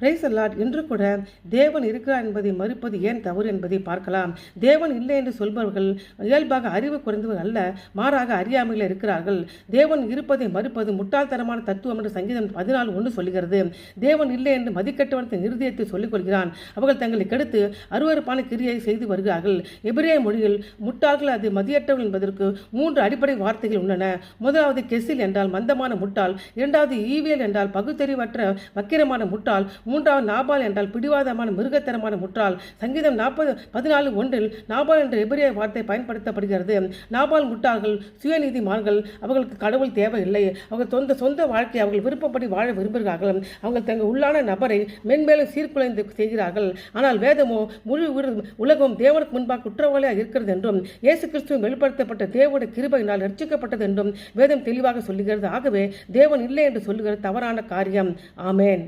Price Lord. இன்று கூட தேவன் இருக்கிறார் என்பதை மறுப்பது ஏன் தவறு என்பதை பார்க்கலாம். தேவன் இல்லை என்று சொல்பவர்கள் இயல்பாக அறிவு குறைந்தவர்கள் அல்ல, மாறாக அறியாமையில் இருக்கிறார்கள். தேவன் இருப்பதை மறுப்பது முட்டாள்தனமான தத்துவம் என்று சங்கீதம் 14:1 சொல்லுகிறது. தேவன் இல்லை என்று மதிக்கட்டவன் தன் இருதயத்தை சொல்லிக் கொள்கிறான். அவர்கள் தங்களை கெடுத்து அருவருப்பான கிரியை செய்து வருகிறார்கள். எபிரேய மொழியில் முட்டாள்கள் அது மதியற்றவர்கள் என்பதற்கு 3 அடிப்படை வார்த்தைகள் உள்ளன. முதலாவது கெசில் என்றால் மந்தமான முட்டாள், இரண்டாவது ஈவியல் என்றால் பகுத்தறிவற்ற வக்கிரமான முட்டாள், மூன்றாவது நாபால் என்றால் பிடிவாதமான மிருகத்தனமான முட்டாள். சங்கீதம் 14:1 நாபால் என்ற எபிரேய வார்த்தை பயன்படுத்தப்படுகிறது. நாபால் முட்டாள்கள், சுயநீதிமான்கள். அவர்களுக்கு கடவுள் தேவையில்லை. அவர்கள் சொந்த வாழ்க்கையை அவர்கள் விருப்பப்படி வாழ விரும்புகிறார்கள். அவர்கள் தங்கள் உள்ளான நபரை மென்மேலும் சீர்குலைந்து செய்கிறார்கள். ஆனால் வேதமோ முழு உலகம் தேவனுக்கு முன்பாக குற்றவாளியாக இருக்கிறது என்றும் இயேசு கிறிஸ்துவின் வெளிப்படுத்தப்பட்ட தேவனுடைய கிருபையினால் ரட்சிக்கப்பட்டது என்றும் வேதம் தெளிவாக சொல்லுகிறது. ஆகவே தேவன் இல்லை என்று சொல்லுகிறது தவறான காரியம். ஆமேன்.